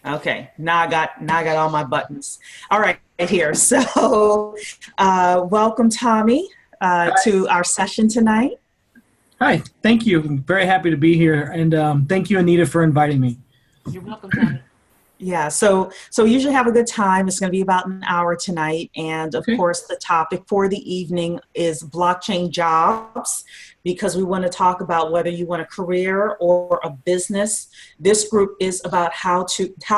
Okay, now I got all my buttons. All right, here. So, welcome, Tommy, to our session tonight. Hi, thank you. I'm very happy to be here, and thank you, Anita, for inviting me. You're welcome, Tommy. Yeah, so we usually have a good time. It's going to be about an hour tonight, and of Okay. course, the topic for the evening is blockchain jobs, because we want to talk about whether you want a career or a business. This group is about how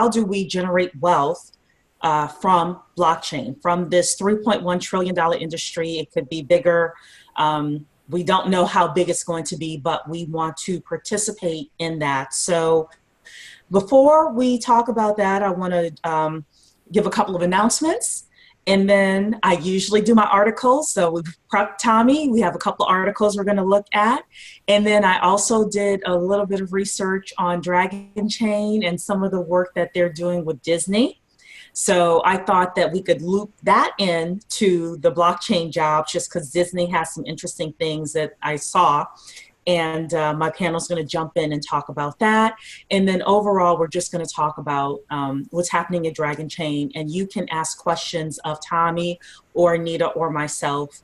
do we generate wealth from blockchain, from this $3.1 trillion industry. It could be bigger. We don't know how big it's going to be, but we want to participate in that. So before we talk about that, I want to give a couple of announcements. And then I usually do my articles. So we've prepped Tommy. We have a couple of articles we're going to look at. And then I also did a little bit of research on Dragonchain and some of the work that they're doing with Disney. So I thought that we could loop that in to the blockchain job, just because Disney has some interesting things that I saw. And my panel is going to jump in and talk about that. And then overall, we're just going to talk about what's happening at Dragonchain. And you can ask questions of Tommy or Anita or myself.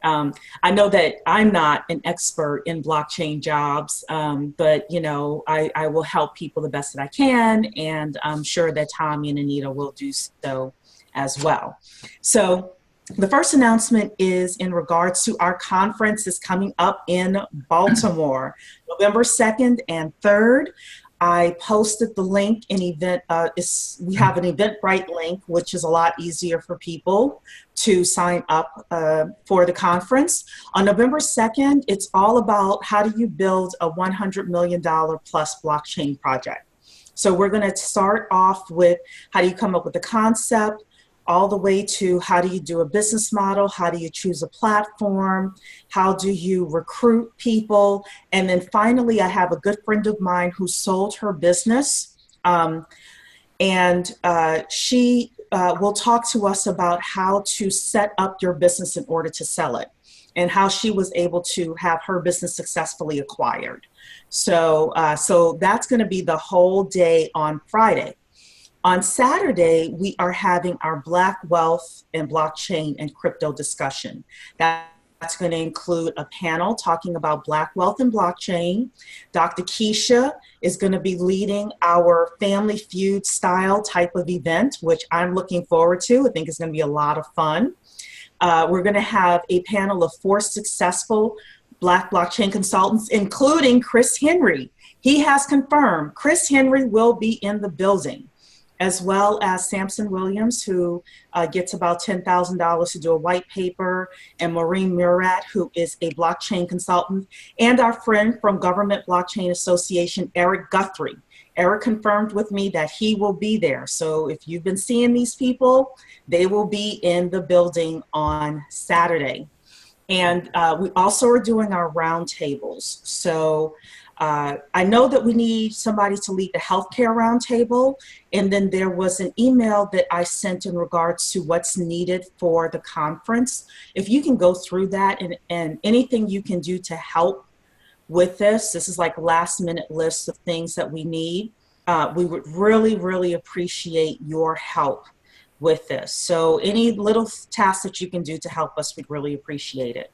I know that I'm not an expert in blockchain jobs, but I will help people the best that I can, and I'm sure that Tommy and Anita will do so as well. So the first announcement is in regards to our conference is coming up in Baltimore, November 2nd and 3rd. I posted the link in event. We have an Eventbrite link, which is a lot easier for people to sign up for the conference. On November 2nd, it's all about how do you build a $100 million plus blockchain project. So we're going to start off with how do you come up with the concept, all the way to how do you do a business model, how do you choose a platform, how do you recruit people, and then finally I have a good friend of mine who sold her business, and she will talk to us about how to set up your business in order to sell it, and how she was able to have her business successfully acquired. So that's going to be the whole day on Friday. On Saturday, we are having our Black Wealth and Blockchain and Crypto discussion. That's going to include a panel talking about Black Wealth and Blockchain. Dr. Keisha is going to be leading our Family Feud style type of event, which I'm looking forward to. I think it's going to be a lot of fun. We're going to have a panel of 4 successful Black blockchain consultants, including Chris Henry. He has confirmed Chris Henry will be in the building, as well as Samson Williams, who gets about $10,000 to do a white paper, and Maureen Murat, who is a blockchain consultant, and our friend from Government Blockchain Association, Eric Guthrie. Eric confirmed with me that he will be there. So if you've been seeing these people, they will be in the building on Saturday. And we also are doing our roundtables. So I know that we need somebody to lead the healthcare roundtable, and then there was an email that I sent in regards to what's needed for the conference. If you can go through that and anything you can do to help with this is like a last minute list of things that we need. We would really, really appreciate your help with this. So any little tasks that you can do to help us, we'd really appreciate it.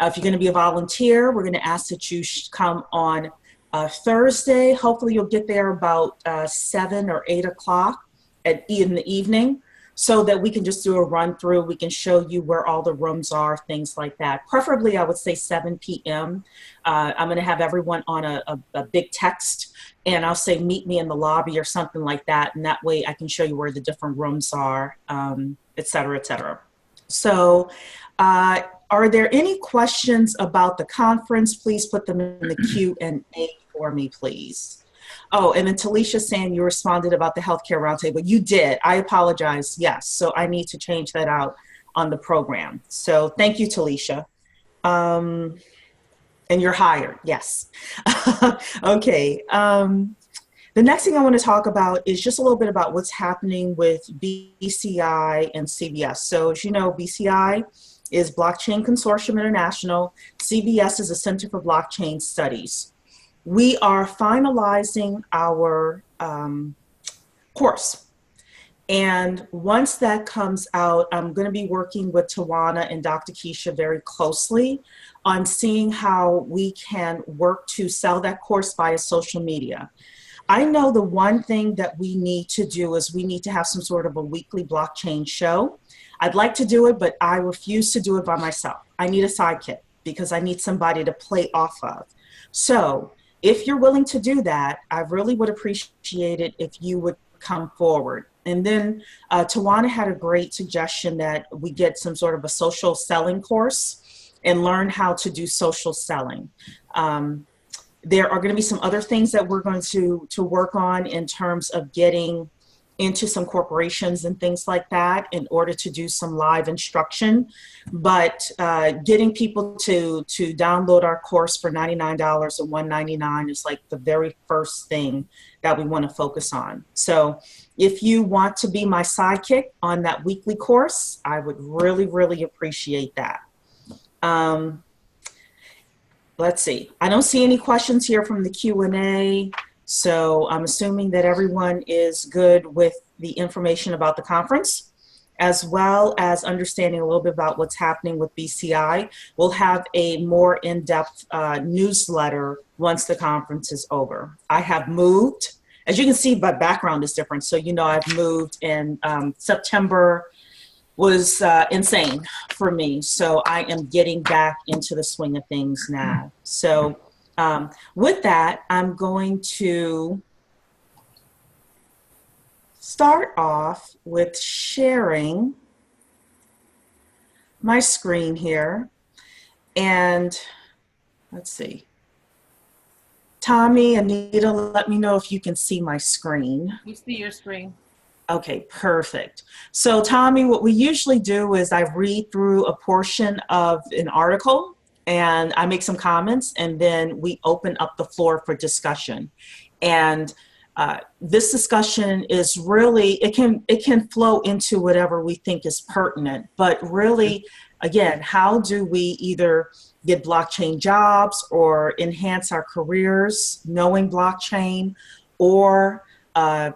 If you're going to be a volunteer, we're going to ask that you come on Thursday. Hopefully you'll get there about 7 or 8 o'clock in the evening, so that we can just do a run through. We can show you where all the rooms are, things like that. Preferably, I would say 7 p.m. I'm going to have everyone on a big text, and I'll say meet me in the lobby or something like that, and that way I can show you where the different rooms are, et cetera, et cetera. So are there any questions about the conference? Please put them in the Q&A for me, please. Oh, and then Talisha saying you responded about the healthcare roundtable. You did. I apologize. Yes. So I need to change that out on the program. So thank you, Talisha. And you're hired. Yes. Okay. The next thing I want to talk about is just a little bit about what's happening with BCI and CBS. So as you know, BCI is Blockchain Consortium International. CBS is a Center for Blockchain Studies. We are finalizing our course. And once that comes out, I'm going to be working with Tawana and Dr. Keisha very closely on seeing how we can work to sell that course via social media. I know the one thing that we need to do is we need to have some sort of a weekly blockchain show. I'd like to do it, but I refuse to do it by myself. I need a sidekick because I need somebody to play off of. So if you're willing to do that, I really would appreciate it if you would come forward. And then Tawana had a great suggestion that we get some sort of a social selling course and learn how to do social selling. There are going to be some other things that we're going to work on in terms of getting into some corporations and things like that in order to do some live instruction. But getting people to download our course for $99 and $199 is like the very first thing that we want to focus on. So if you want to be my sidekick on that weekly course, I would really, really appreciate that. Let's see. I don't see any questions here from the Q&A. So I'm assuming that everyone is good with the information about the conference, as well as understanding a little bit about what's happening with BCI. We'll have a more in-depth newsletter once the conference is over. I have moved. As you can see, my background is different. So, you know, I've moved, and September was insane for me. So I am getting back into the swing of things now. So with that, I'm going to start off with sharing my screen here. And let's see. Tommy, Anita, let me know if you can see my screen. We see your screen. Okay, perfect. So Tommy, what we usually do is I read through a portion of an article and I make some comments, and then we open up the floor for discussion. And this discussion is really, it can flow into whatever we think is pertinent, but really, again, how do we either get blockchain jobs or enhance our careers knowing blockchain, or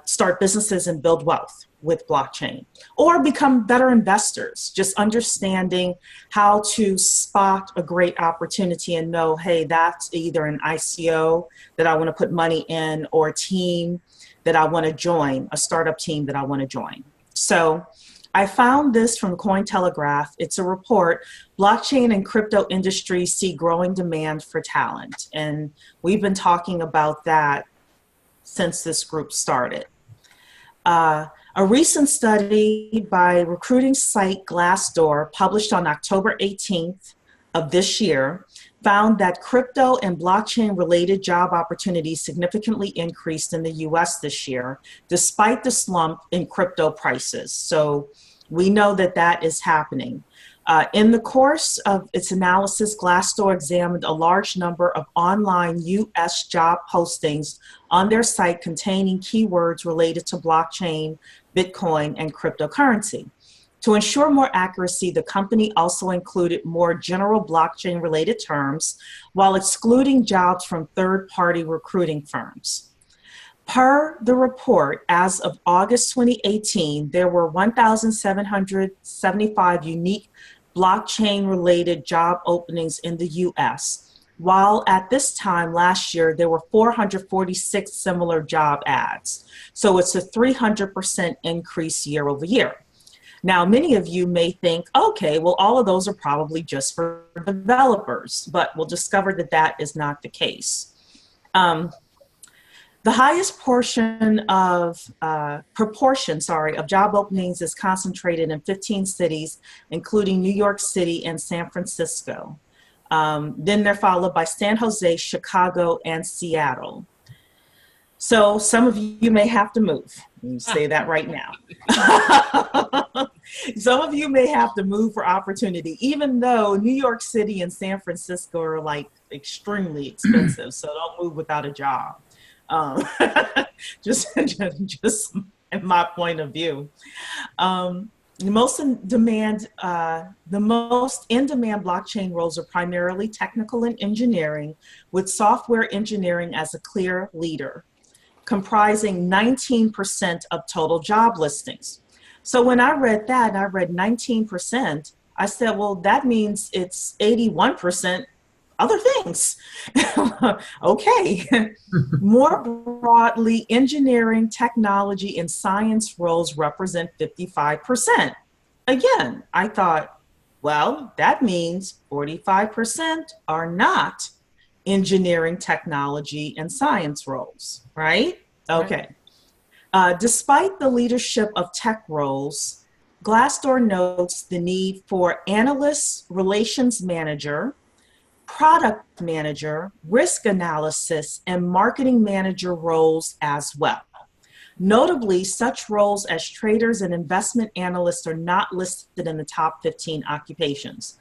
start businesses and build wealth with blockchain, or become better investors, just understanding how to spot a great opportunity and know, hey, that's either an ICO that I want to put money in, or a team that I want to join, a startup team that I want to join. So I found this from Cointelegraph. It's a report, blockchain and crypto industries see growing demand for talent. And we've been talking about that since this group started. A recent study by recruiting site Glassdoor, published on October 18th of this year, found that crypto and blockchain-related job opportunities significantly increased in the US this year, despite the slump in crypto prices. So we know that that is happening. In the course of its analysis, Glassdoor examined a large number of online US job postings on their site containing keywords related to blockchain, Bitcoin, and cryptocurrency. To ensure more accuracy, the company also included more general blockchain-related terms while excluding jobs from third-party recruiting firms. Per the report, as of August 2018, there were 1,775 unique blockchain-related job openings in the US, while at this time last year, there were 446 similar job ads. So it's a 300% increase year over year. Now, many of you may think, okay, well, all of those are probably just for developers, but we'll discover that that is not the case. The highest proportion of job openings is concentrated in 15 cities, including New York City and San Francisco. Then they're followed by San Jose, Chicago, and Seattle. So some of you may have to move. Let me say that right now. Some of you may have to move for opportunity, even though New York City and San Francisco are like extremely expensive. So don't move without a job. Just in my point of view. The most in-demand blockchain roles are primarily technical and engineering, with software engineering as a clear leader. comprising 19% of total job listings. So when I read that and I read 19%, I said, well, that means it's 81% other things. Okay. More broadly, engineering, technology, and science roles represent 55%. Again, I thought, well, that means 45% are not engineering, technology, and science roles, right? Okay. Despite the leadership of tech roles, Glassdoor notes the need for analyst, relations manager, product manager, risk analysis, and marketing manager roles as well. Notably, such roles as traders and investment analysts are not listed in the top 15 occupations.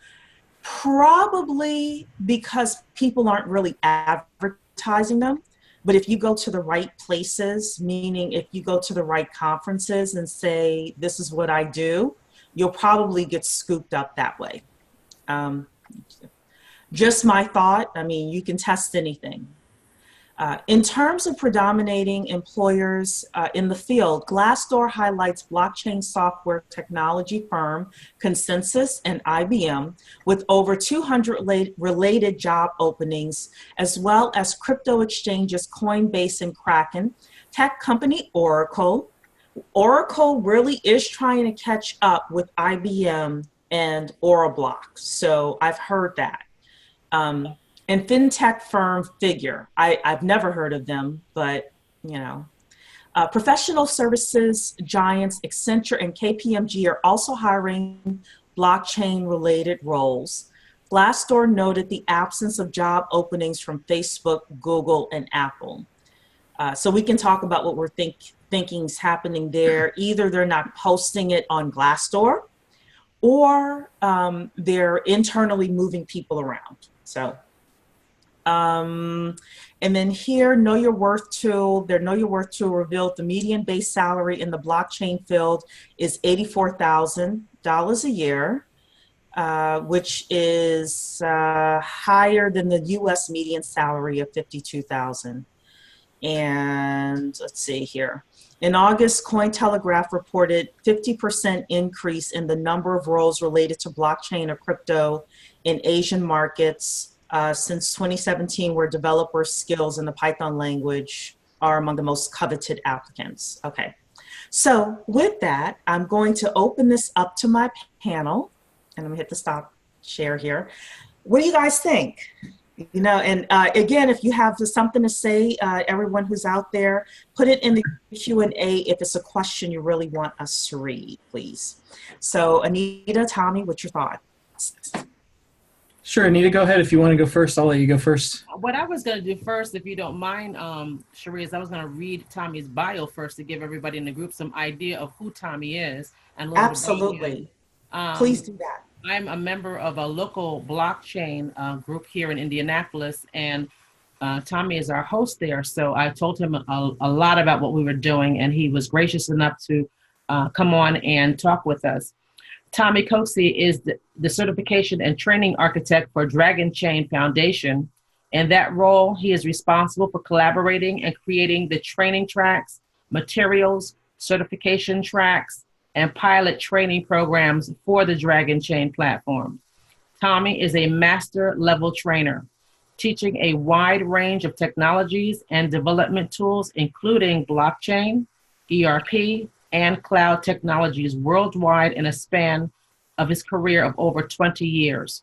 Probably because people aren't really advertising them. But if you go to the right places, meaning if you go to the right conferences and say, this is what I do, you'll probably get scooped up that way. Just my thought. I mean, you can test anything. In terms of predominating employers in the field, Glassdoor highlights blockchain software technology firm Consensus and IBM with over 200 related job openings, as well as crypto exchanges Coinbase and Kraken, tech company Oracle. Oracle really is trying to catch up with IBM and Orablock, so I've heard that. And fintech firm Figure. I've never heard of them, but you know. Professional services giants Accenture and KPMG are also hiring blockchain-related roles. Glassdoor noted the absence of job openings from Facebook, Google, and Apple. So we can talk about what we're thinking is happening there. Either they're not posting it on Glassdoor, or they're internally moving people around. So. And then here, Know Your Worth tool, their Know Your Worth tool revealed the median base salary in the blockchain field is $84,000 a year, which is higher than the US median salary of $52,000. And let's see here. In August, Cointelegraph reported 50% increase in the number of roles related to blockchain or crypto in Asian markets. Since 2017, where developer skills in the Python language are among the most coveted applicants. Okay, so with that, I'm going to open this up to my panel, and I'm gonna hit the stop share here. What do you guys think? You know, and again, if you have something to say, everyone who's out there, put it in the Q&A if it's a question you really want us to read, please. So Anita, Tommy, what's your thoughts? Sure, Anita, go ahead. If you want to go first, I'll let you go first. What I was going to do first, if you don't mind, Cherie, is I was going to read Tommy's bio first to give everybody in the group some idea of who Tommy is. And absolutely. Please do that. I'm a member of a local blockchain group here in Indianapolis, and Tommy is our host there. So I told him a lot about what we were doing, and he was gracious enough to come on and talk with us. Tommy Cooksey is the certification and training architect for Dragonchain Foundation. In that role, he is responsible for collaborating and creating the training tracks, materials, certification tracks, and pilot training programs for the Dragonchain platform. Tommy is a master level trainer, teaching a wide range of technologies and development tools, including blockchain, ERP, and cloud technologies worldwide in a span of his career of over 20 years.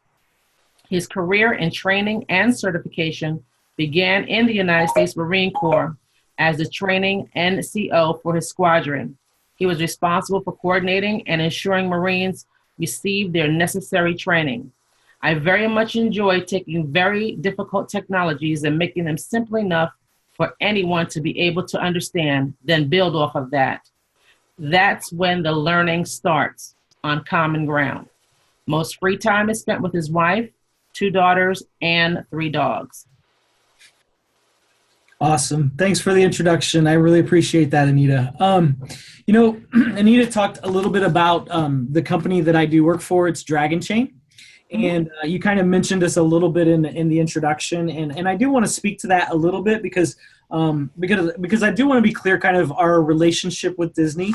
His career in training and certification began in the United States Marine Corps as the training NCO for his squadron. He was responsible for coordinating and ensuring Marines receive their necessary training. I very much enjoy taking very difficult technologies and making them simple enough for anyone to be able to understand, then build off of that. That's when the learning starts on common ground. Most free time is spent with his wife, 2 daughters, and 3 dogs. Awesome. Thanks for the introduction. I really appreciate that, Anita. You know, Anita talked a little bit about the company that I do work for. It's Dragonchain. And you kind of mentioned this a little bit in the introduction. And I do want to speak to that a little bit because because I do want to be clear kind of our relationship with Disney.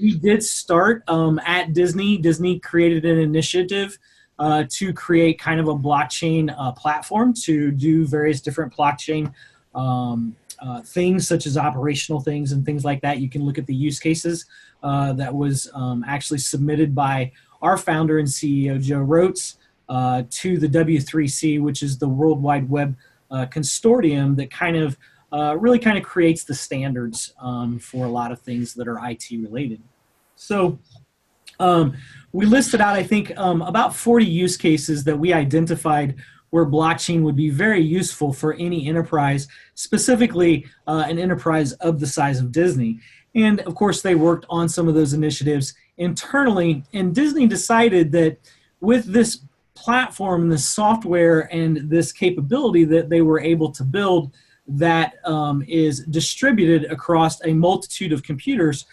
We did start at Disney. Disney created an initiative to create kind of a blockchain platform to do various different blockchain things, such as operational things and things like that. You can look at the use cases that was actually submitted by our founder and CEO, Joe Rotes, to the W3C, which is the World Wide Web consortium that kind of really kind of creates the standards for a lot of things that are IT related. So we listed out, I think, about 40 use cases that we identified where blockchain would be very useful for any enterprise, specifically an enterprise of the size of Disney. And of course, they worked on some of those initiatives internally, and Disney decided that with this platform, this software, and this capability that they were able to build that is distributed across a multitude of computers,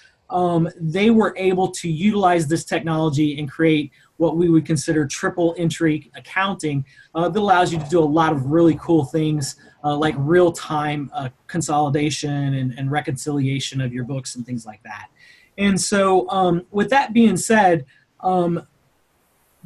they were able to utilize this technology and create what we would consider triple entry accounting that allows you to do a lot of really cool things like real-time consolidation and reconciliation of your books and things like that. And so with that being said,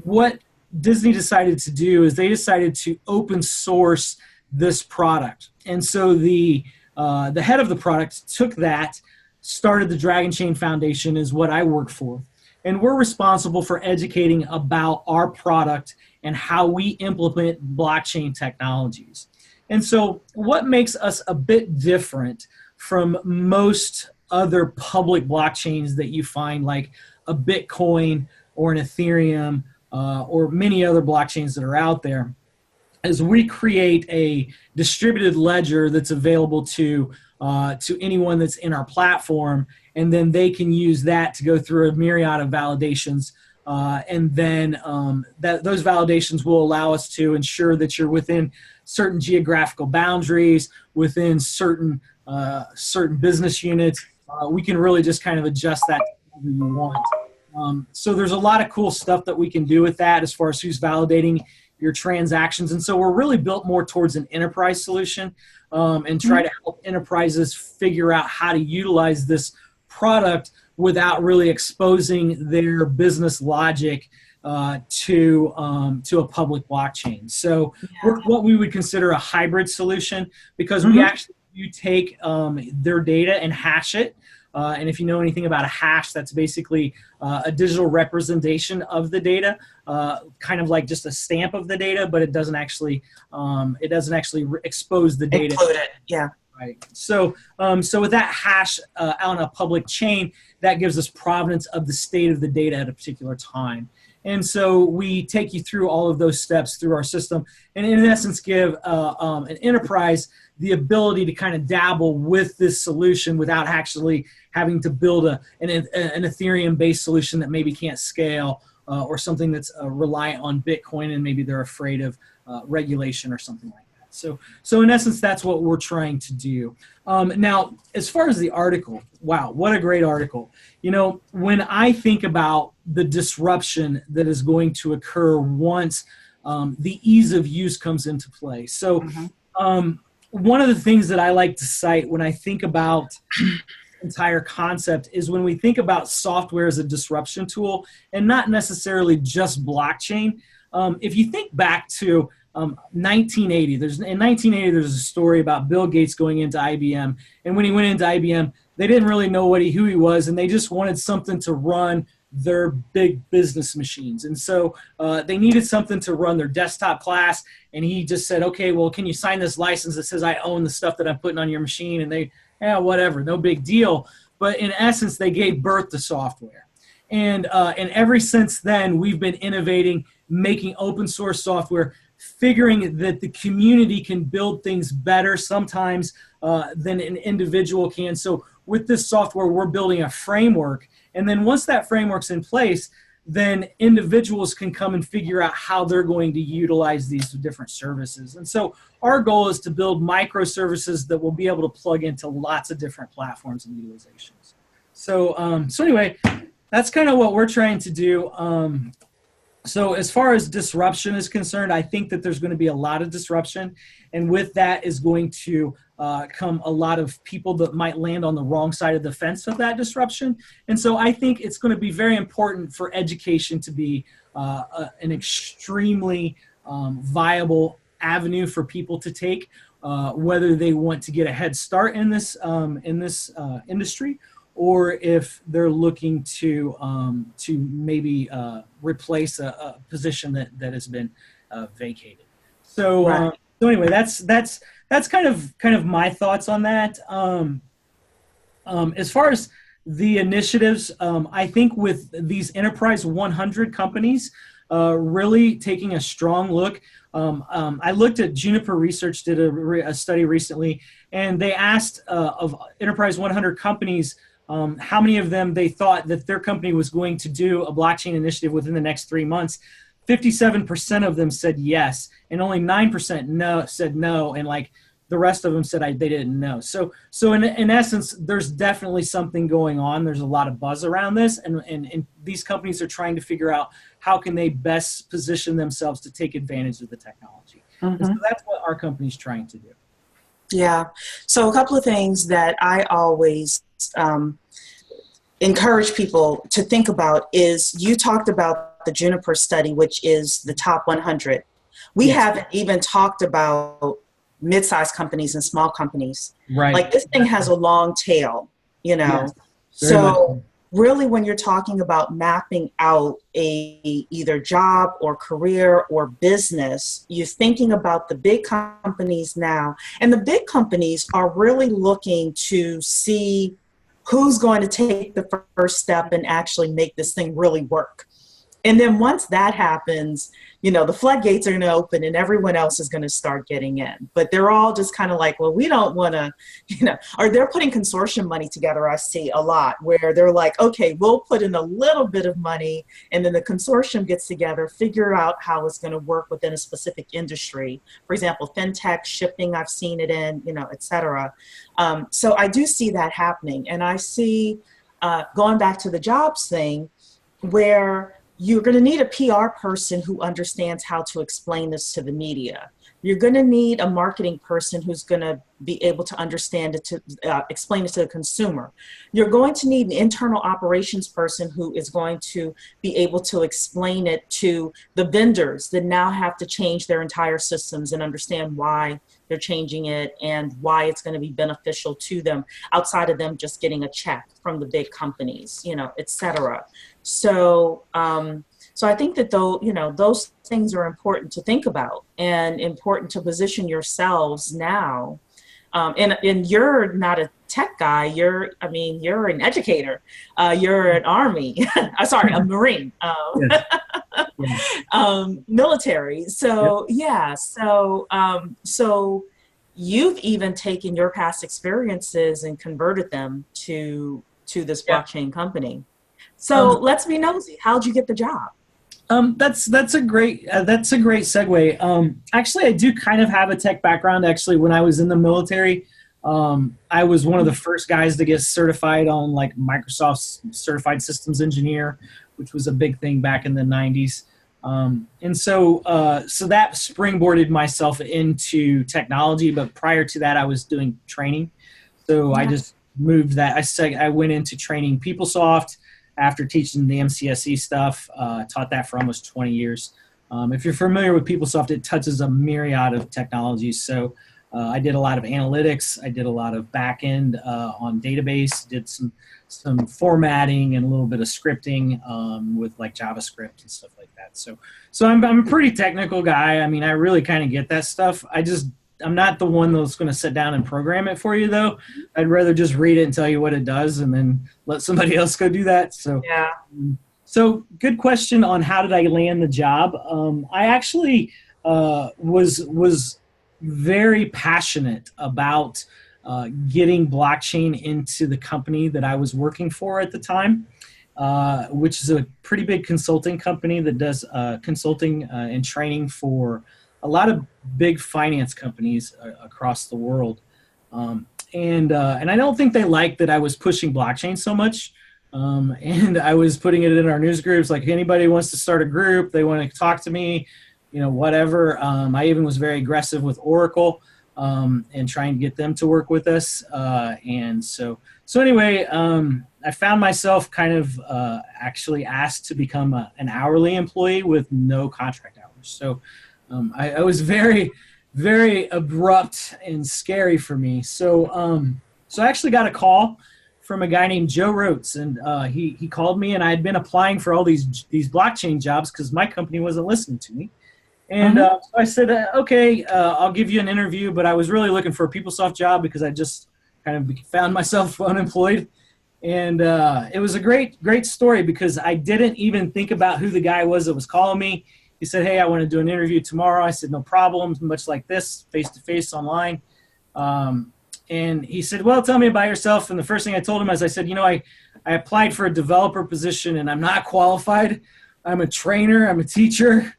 what Disney decided to do is they decided to open source this product. And so the head of the product took that, started the Dragonchain Foundation, is what I work for. And we're responsible for educating about our product and how we implement blockchain technologies. And so what makes us a bit different from most other public blockchains that you find, like a Bitcoin or an Ethereum or many other blockchains that are out there, is we create a distributed ledger that's available to anyone that's in our platform, and then they can use that to go through a myriad of validations, and then those validations will allow us to ensure that you're within certain geographical boundaries, within certain business units. We can really just kind of adjust that to whatever you want. So there's a lot of cool stuff that we can do with that as far as who's validating your transactions. And so we're really built more towards an enterprise solution and try to help enterprises figure out how to utilize this product without really exposing their business logic to a public blockchain. So we're what we would consider a hybrid solution, because we actually do take their data and hash it. And if you know anything about a hash, that's basically a digital representation of the data, kind of like just a stamp of the data, but it doesn't actually expose the data. Include it, yeah. Right. So with that hash on a public chain, that gives us provenance of the state of the data at a particular time. And so we take you through all of those steps through our system, and in essence give an enterprise the ability to kind of dabble with this solution without actually having to build an Ethereum-based solution that maybe can't scale, or something that's reliant on Bitcoin and maybe they're afraid of regulation or something like that. So in essence, that's what we're trying to do. Now, as far as the article, wow, what a great article. You know, when I think about the disruption that is going to occur once the ease of use comes into play. So one of the things that I like to cite when I think about entire concept is when we think about software as a disruption tool, and not necessarily just blockchain. If you think back to 1980, in 1980, there's a story about Bill Gates going into IBM. And when he went into IBM, they didn't really know who he was, and they just wanted something to run their big business machines. And so they needed something to run their desktop class. And he just said, okay, well, can you sign this license that says I own the stuff that I'm putting on your machine? And they, yeah, whatever, no big deal. But in essence, they gave birth to software. And ever since then, we've been innovating, making open source software, figuring that the community can build things better sometimes than an individual can. So with this software, we're building a framework. And then once that framework's in place, then individuals can come and figure out how they're going to utilize these different services. And so our goal is to build microservices that will be able to plug into lots of different platforms and utilizations. So anyway, that's kind of what we're trying to do. So as far as disruption is concerned, I think that there's going to be a lot of disruption. And with that is going to come a lot of people that might land on the wrong side of the fence of that disruption. And so I think it's going to be very important for education to be an extremely viable avenue for people to take, whether they want to get a head start in this industry, or if they're looking to maybe replace a position that has been vacated. So, Right. So anyway, that's kind of my thoughts on that. As far as the initiatives, I think with these Enterprise 100 companies really taking a strong look. I looked at Juniper Research did a study recently, and they asked of Enterprise 100 companies how many of them they thought that their company was going to do a blockchain initiative within the next 3 months. 57% of them said yes, and only 9% said no, and like the rest of them said they didn't know. So in essence, there's definitely something going on. There's a lot of buzz around this, and these companies are trying to figure out how can they best position themselves to take advantage of the technology. Mm-hmm. And so that's what our company's trying to do. Yeah. So a couple of things that I always encourage people to think about is, you talked about the Juniper study, which is the top 100. We Yes. haven't even talked about mid-sized companies and small companies. Right. Like, this thing has a long tail, you know. Yes, very much So really, when you're talking about mapping out either job or career or business, you're thinking about the big companies now. And the big companies are really looking to see who's going to take the first step and actually make this thing really work. And then once that happens, you know, the floodgates are going to open and everyone else is going to start getting in. But they're all just kind of like, well, we don't want to, you know, or they're putting consortium money together. I see a lot where they're like, okay, we'll put in a little bit of money, and then the consortium gets together, figure out how it's going to work within a specific industry. For example, fintech, shipping, I've seen it in, you know, et cetera. So I do see that happening. And I see, going back to the jobs thing, where you're going to need a PR person who understands how to explain this to the media. You're going to need a marketing person who's going to be able to understand it, to explain it to the consumer. You're going to need an internal operations person who is going to be able to explain it to the vendors that now have to change their entire systems and understand why they're changing it and why it's going to be beneficial to them, outside of them just getting a check from the big companies, you know, et cetera. So, so I think that those things are important to think about and important to position yourselves now. And you're not a tech guy. You're an educator. You're an Army. Sorry, a Marine. Military. So yep. Yeah. So you've even taken your past experiences and converted them to this blockchain company. So let's be nosy. How'd you get the job? That's a great segue. Actually, I do kind of have a tech background. Actually, when I was in the military, I was one of the first guys to get certified on like Microsoft's Certified Systems Engineer, which was a big thing back in the 90s. And so that springboarded myself into technology. But prior to that, I was doing training. So I just moved that. I went into training PeopleSoft. After teaching the MCSE stuff, taught that for almost 20 years. If you're familiar with PeopleSoft, it touches a myriad of technologies. So I did a lot of analytics. I did a lot of back-end on database, did some formatting and a little bit of scripting with like JavaScript and stuff like that. So I'm a pretty technical guy. I mean, I really kind of get that stuff. I'm not the one that's going to sit down and program it for you, though. I'd rather just read it and tell you what it does and then let somebody else go do that. So, yeah. So good question on how did I land the job. I actually was very passionate about getting blockchain into the company that I was working for at the time, which is a pretty big consulting company that does consulting and training for a lot of big finance companies across the world. And I don't think they liked that I was pushing blockchain so much. And I was putting it in our news groups, like, if anybody wants to start a group, they want to talk to me, you know, whatever. I even was very aggressive with Oracle. and try and get them to work with us. And so anyway, I found myself kind of actually asked to become an hourly employee with no contract hours. So I was very, very abrupt and scary for me. So I actually got a call from a guy named Joe Rotes, and he called me, and I had been applying for all these blockchain jobs because my company wasn't listening to me. And so I said, okay, I'll give you an interview, but I was really looking for a PeopleSoft job because I just kind of found myself unemployed. And it was a great story because I didn't even think about who the guy was that was calling me. He said, hey, I want to do an interview tomorrow. I said, no problem, much like this, face-to-face online. And he said, well, tell me about yourself. And the first thing I told him is I said, I applied for a developer position and I'm not qualified. I'm a trainer. I'm a teacher.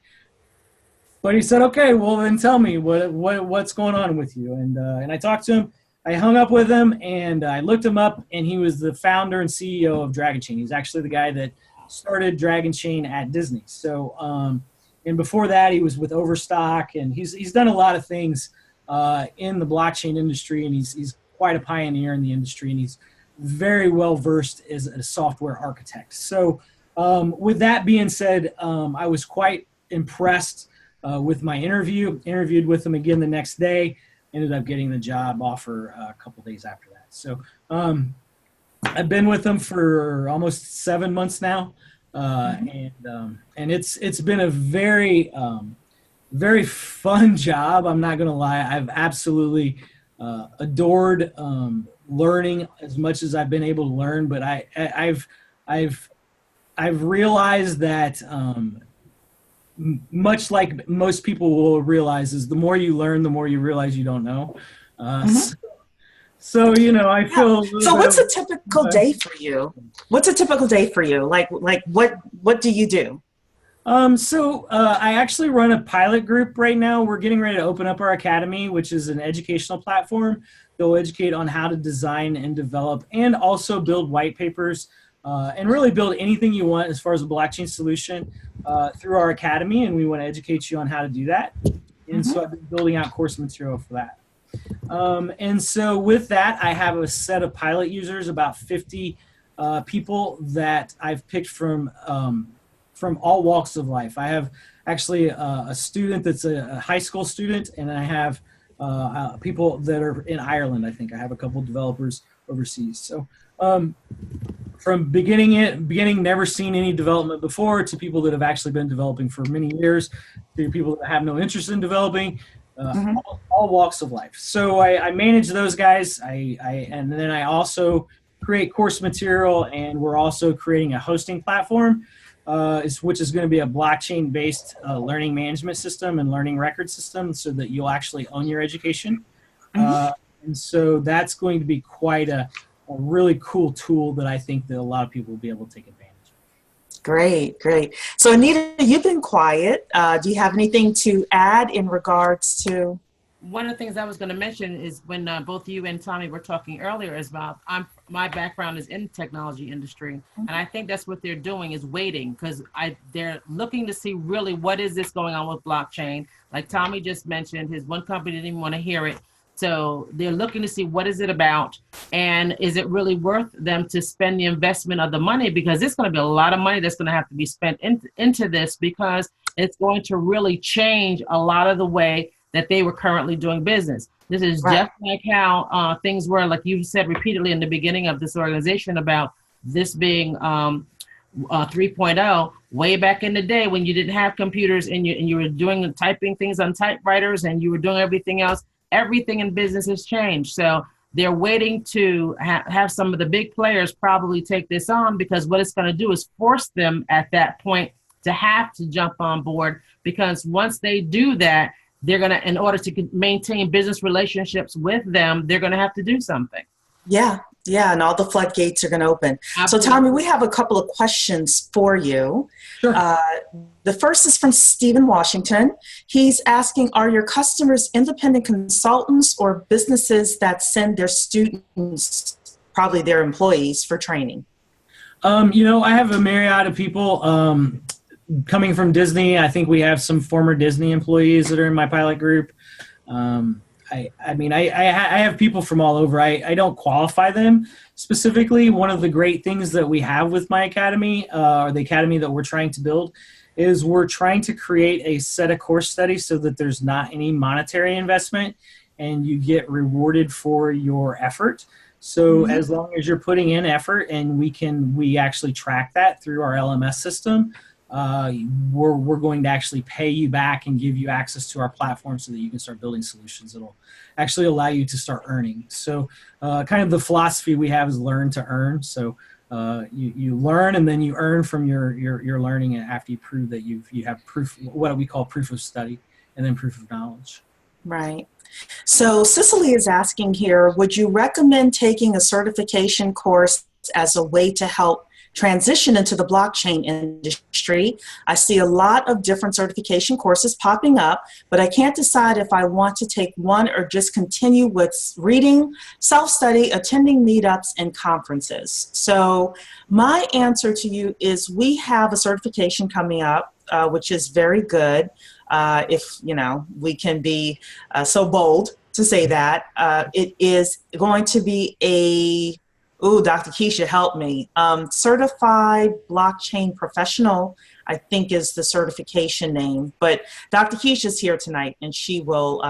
But he said, okay, well, then tell me what's going on with you. And I talked to him. I hung up with him, and I looked him up, and he was the founder and CEO of Dragonchain. He's actually the guy that started Dragonchain at Disney. So, and before that, he was with Overstock, and he's done a lot of things in the blockchain industry, and he's quite a pioneer in the industry, and he's very well versed as a software architect. So, with that being said, I was quite impressed with my interview. Interviewed with him again the next day. Ended up getting the job offer a couple days after that. So I've been with them for almost 7 months now, and it's been a very very fun job. I'm not gonna lie. I've absolutely adored learning as much as I've been able to learn. But I've realized that much like most people will realize is the more you learn, the more you realize you don't know. So I feel. So what's a typical day for you? What's a typical day for you? Like what do you do? So I actually run a pilot group right now. We're getting ready to open up our academy, which is an educational platform that will educate on how to design and develop and also build white papers and really build anything you want as far as a blockchain solution through our academy. And we want to educate you on how to do that. And so I've been building out course material for that. And so with that, I have a set of pilot users, about 50 people that I've picked from all walks of life. I have actually a student that's a high school student, and I have people that are in Ireland. I think I have a couple developers overseas. So from beginning, never seen any development before, to people that have actually been developing for many years, to people that have no interest in developing, all walks of life. So I manage those guys. And then I also create course material, and we're also creating a hosting platform, which is going to be a blockchain-based learning management system and learning record system, so that you'll actually own your education. And so that's going to be quite a really cool tool that I think that a lot of people will be able to take advantage of. Great. So Anita, you've been quiet. Do you have anything to add in regards to? One of the things I was going to mention is when both you and Tommy were talking earlier is about my background is in the technology industry, and I think that's what they're doing is waiting, because they're looking to see really what is this going on with blockchain. Like Tommy just mentioned, his one company didn't even want to hear it. So they're looking to see what is it about, and is it really worth them to spend the investment of the money, because it's going to be a lot of money that's going to have to be spent into this, because it's going to really change a lot of the way that they were currently doing business. This is just like how things were, like you said repeatedly in the beginning of this organization, about this being 3.0, way back in the day when you didn't have computers and you were typing things on typewriters and you were doing everything else. Everything in business has changed. So they're waiting to have some of the big players probably take this on, because what it's going to do is force them at that point to have to jump on board, because once they do that, they're going to, in order to maintain business relationships with them, they're going to have to do something. Yeah, and all the floodgates are going to open. Absolutely. So Tommy, we have a couple of questions for you. Sure. The first is from Stephen Washington. He's asking, are your customers independent consultants or businesses that send their students, probably their employees, for training? I have a myriad of people coming from Disney. I think we have some former Disney employees that are in my pilot group. I have people from all over. I don't qualify them specifically. One of the great things that we have with my academy, or the academy that we're trying to build, is we're trying to create a set of course studies so that there's not any monetary investment and you get rewarded for your effort. So as long as you're putting in effort, and we actually track that through our LMS system, we're going to actually pay you back and give you access to our platform so that you can start building solutions that'll actually allow you to start earning. So kind of the philosophy we have is learn to earn. So you learn and then you earn from your learning after you prove that you have proof, what we call proof of study, and then proof of knowledge. Right. So Cicely is asking here, would you recommend taking a certification course as a way to help transition into the blockchain industry? I see a lot of different certification courses popping up, but I can't decide if I want to take one or just continue with reading, self-study, attending meetups, and conferences. So my answer to you is we have a certification coming up, which is very good. If we can be so bold to say that, it is going to be a Dr. Keisha, help me. Certified Blockchain Professional, I think is the certification name. But Dr. Keisha's here tonight, and she'll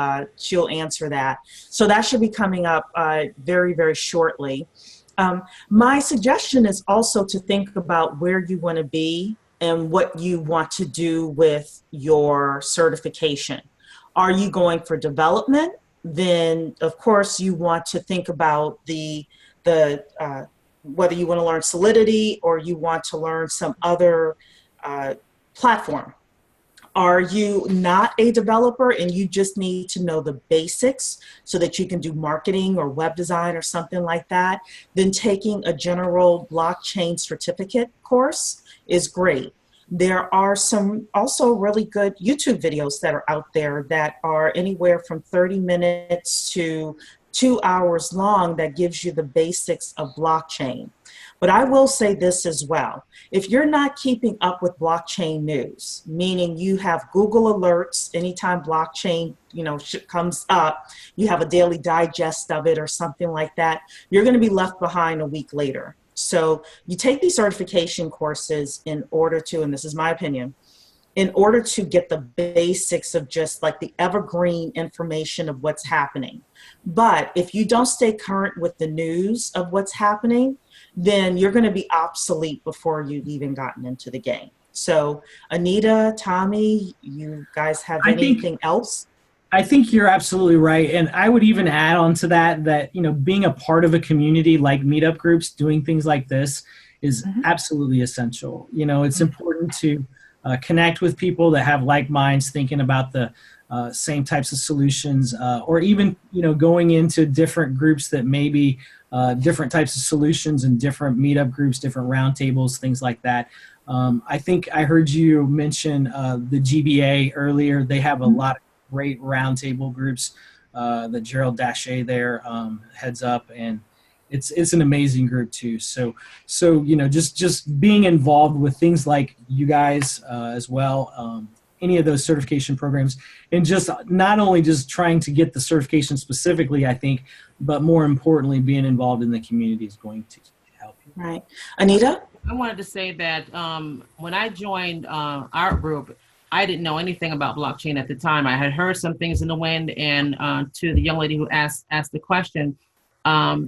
answer that. So that should be coming up very, very shortly. My suggestion is also to think about where you want to be and what you want to do with your certification. Are you going for development? Then, of course, you want to think about whether you want to learn Solidity or you want to learn some other platform. Are you not a developer and you just need to know the basics so that you can do marketing or web design or something like that? Then taking a general blockchain certificate course is great. There are some also really good YouTube videos that are out there that are anywhere from 30 minutes to 2 hours long that gives you the basics of blockchain. But I will say this as well. If you're not keeping up with blockchain news, meaning you have Google alerts anytime blockchain comes up, you have a daily digest of it or something like that, you're going to be left behind a week later. So you take these certification courses in order to, and this is my opinion, in order to get the basics of just like the evergreen information of what's happening. But if you don't stay current with the news of what's happening, then you're going to be obsolete before you've even gotten into the game. So Anita, Tommy, you guys have anything else? I think you're absolutely right. And I would even add on to that, being a part of a community like meetup groups, doing things like this is absolutely essential. It's important to connect with people that have like minds, thinking about the same types of solutions, or even, going into different groups that maybe different types of solutions and different meetup groups, different roundtables, things like that. I think I heard you mention the GBA earlier. They have a lot of great roundtable groups that Gerald Dashe there heads up, and it's an amazing group too. So just being involved with things like you guys as well, any of those certification programs, and just not only just trying to get the certification specifically, I think, but more importantly, being involved in the community is going to help you. Right. Anita? I wanted to say that when I joined our group, I didn't know anything about blockchain at the time. I had heard some things in the wind, and to the young lady who asked the question,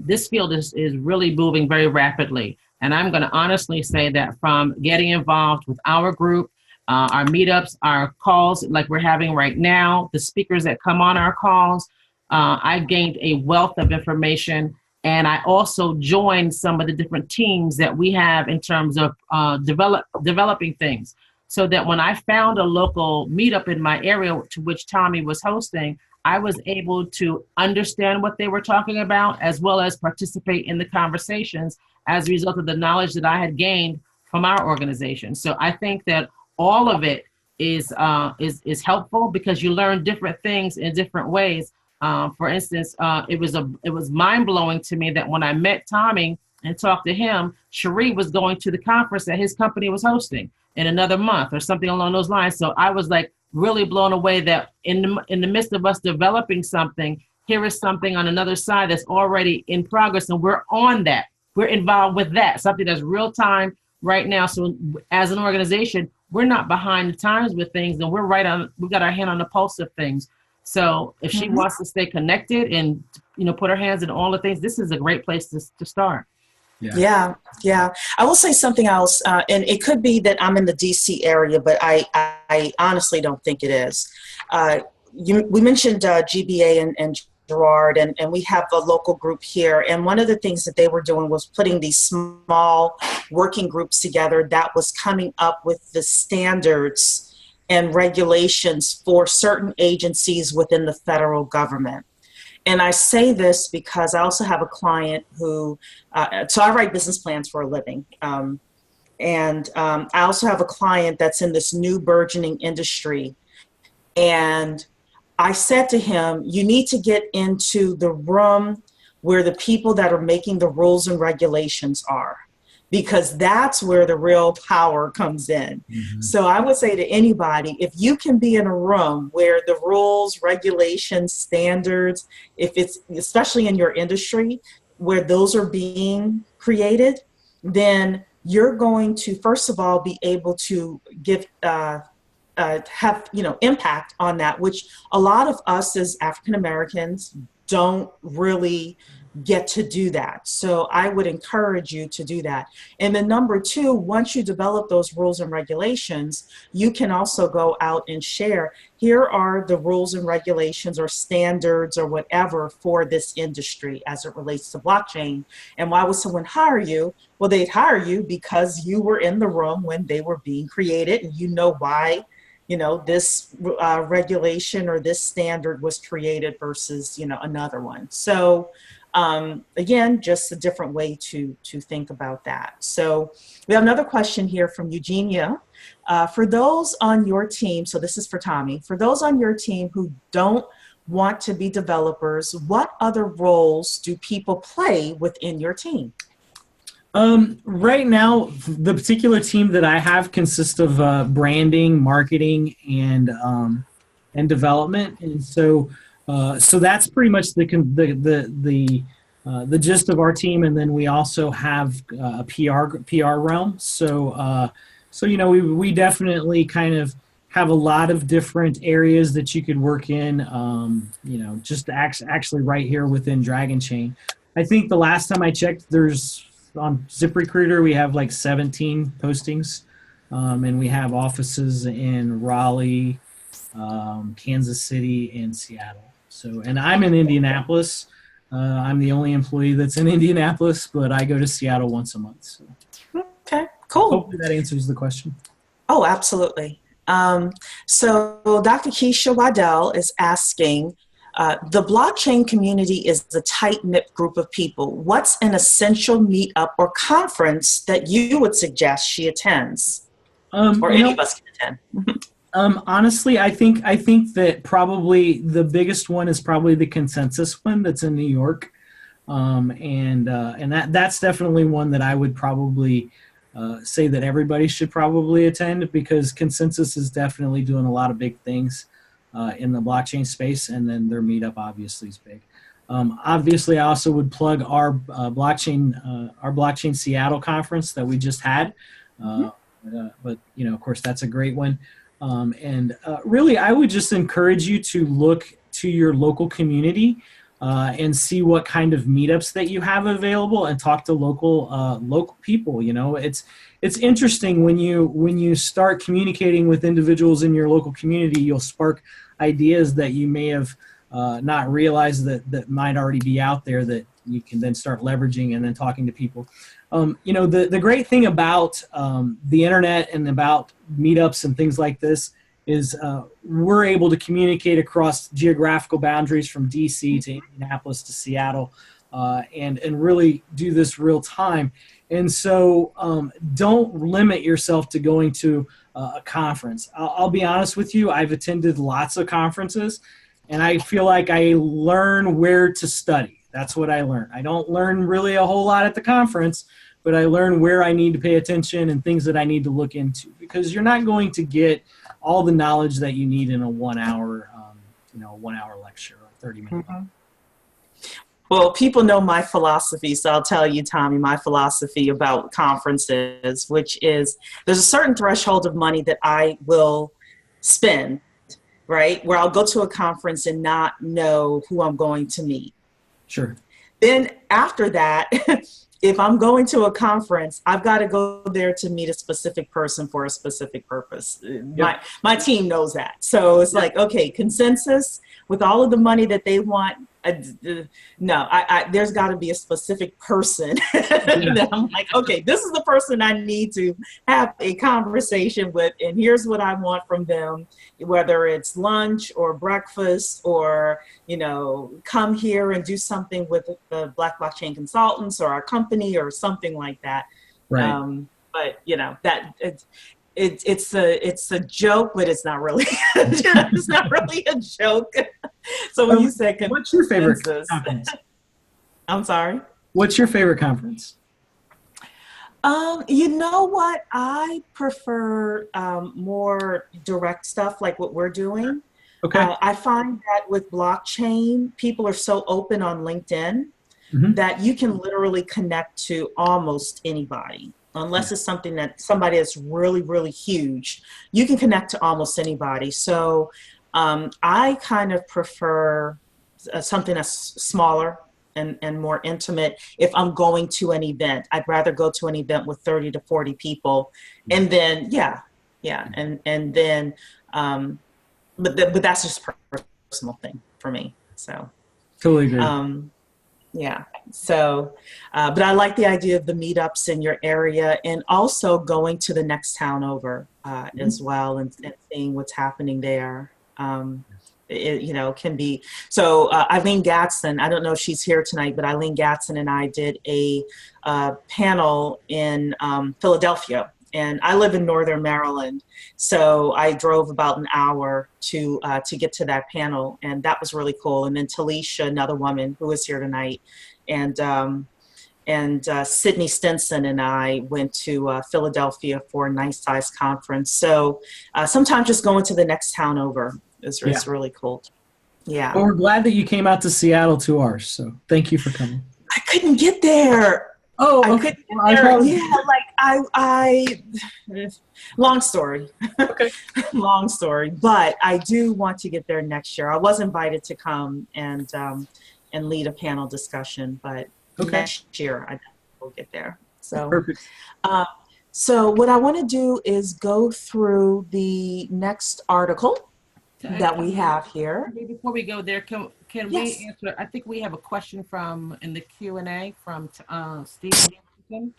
this field is really moving very rapidly. And I'm going to honestly say that from getting involved with our group, our meetups, our calls like we're having right now, the speakers that come on our calls, I gained a wealth of information. And I also joined some of the different teams that we have in terms of developing things. So that when I found a local meetup in my area to which Tommy was hosting, I was able to understand what they were talking about, as well as participate in the conversations as a result of the knowledge that I had gained from our organization. So I think that all of it is helpful because you learn different things in different ways. For instance, it was mind-blowing to me that when I met Tommy and talked to him, Cherie was going to the conference that his company was hosting in another month or something along those lines. So I was like really blown away that in the midst of us developing something, here is something on another side that's already in progress, and we're on that. We're involved with that, something that's real time right now. So as an organization, we're not behind the times with things, and we've got our hand on the pulse of things. So if she wants to stay connected and, put her hands in all the things, this is a great place to start. Yeah. I will say something else, and it could be that I'm in the DC area, but I honestly don't think it is. We mentioned GBA and Gerard, and we have a local group here. And one of the things that they were doing was putting these small working groups together that was coming up with the standards and regulations for certain agencies within the federal government. And I say this because I also have a client who, so I write business plans for a living. And I also have a client that's in this new burgeoning industry. And I said to him, you need to get into the room where the people that are making the rules and regulations are, because that's where the real power comes in. So I would say to anybody, if you can be in a room where the rules, regulations, standards, if it's especially in your industry where those are being created, then you're going to, first of all, be able to give have impact on that, which a lot of us as African Americans don't really get to do that. So I would encourage you to do that. And then number two, once you develop those rules and regulations, you can also go out and share, here are the rules and regulations or standards or whatever for this industry as it relates to blockchain. And why would someone hire you? Well, they'd hire you because you were in the room when they were being created, and you know why this regulation or this standard was created versus another one. So again, just a different way to think about that. So we have another question here from Eugenia. For those on your team, so this is for Tommy, for those on your team who don't want to be developers, what other roles do people play within your team? Right now, the particular team that I have consists of branding, marketing, and development, and so that's pretty much the gist of our team. And then we also have a PR realm. So we definitely kind of have a lot of different areas that you could work in. Just actually right here within Dragonchain. I think the last time I checked, there's on ZipRecruiter, we have like 17 postings, and we have offices in Raleigh, Kansas City, and Seattle. So, and I'm in Indianapolis. I'm the only employee that's in Indianapolis, but I go to Seattle once a month. So. Okay, cool. Hopefully that answers the question. Oh, absolutely. So Dr. Keisha Waddell is asking, the blockchain community is a tight-knit group of people. What's an essential meetup or conference that you would suggest she attends, or any of us can attend? Honestly, I think that probably the biggest one is probably the Consensus one that's in New York, and that's definitely one that I would probably say that everybody should probably attend, because Consensus is definitely doing a lot of big things in the blockchain space, and then their meetup obviously is big. Obviously, I also would plug our blockchain Seattle conference that we just had, but of course, that's a great one. Really, I would just encourage you to look to your local community and see what kind of meetups that you have available, and talk to local people. It's interesting when you start communicating with individuals in your local community, you'll spark ideas that you may have not realized that might already be out there, that you can then start leveraging and then talking to people. The great thing about the internet and about meetups and things like this is we're able to communicate across geographical boundaries from DC to Indianapolis to Seattle, and really do this real time. And so don't limit yourself to going to a conference. I'll be honest with you, I've attended lots of conferences, and I feel like I learn where to study. That's what I learn. I don't learn really a whole lot at the conference, but I learn where I need to pay attention and things that I need to look into, because you're not going to get all the knowledge that you need in a 1 hour, 1 hour lecture or 30-minute. Well, people know my philosophy, so I'll tell you, Tommy, my philosophy about conferences, which is there's a certain threshold of money that I will spend, right? Where I'll go to a conference and not know who I'm going to meet. Sure. Then after that, if I'm going to a conference, I've got to go there to meet a specific person for a specific purpose. Yep. My team knows that. So it's like, okay, consensus with all of the money that they want. No, there's got to be a specific person that I'm like, okay, this is the person I need to have a conversation with, and here's what I want from them, whether it's lunch or breakfast or, you know, come here and do something with the Black Blockchain Consultants or our company or something like that. Right. But you know that it's a joke, but it's not really. It's not really a joke. So when you said what's your favorite conference? I'm sorry? What's your favorite conference? You know what? I prefer more direct stuff like what we're doing. Okay. I find that with blockchain, people are so open on LinkedIn that you can literally connect to almost anybody. Unless it's something that somebody that's really, really huge, you can connect to almost anybody. So I kind of prefer something that's smaller and more intimate. If I'm going to an event, I'd rather go to an event with 30 to 40 people. And then, and then, but that's just a personal thing for me. So totally agree. Yeah. So, but I like the idea of the meetups in your area and also going to the next town over as well and seeing what's happening there. It, you know, can be. So Eileen Gatson, I don't know if she's here tonight, but Eileen Gatson and I did a panel in Philadelphia. And I live in Northern Maryland, so I drove about an hour to get to that panel, and that was really cool. And then Talisha, another woman who is here tonight, and Sydney Stinson and I went to Philadelphia for a nice size conference. So sometimes just going to the next town over is really cool. Yeah. Well, we're glad that you came out to Seattle to ours, so thank you for coming. I couldn't get there. Oh, okay. Long story. Okay. Long story. But I do want to get there next year. I was invited to come and lead a panel discussion, but next year I will get there. So perfect. So what I want to do is go through the next article that we have here. Before we go there, can we answer? I think we have a question in the Q&A from Stephen.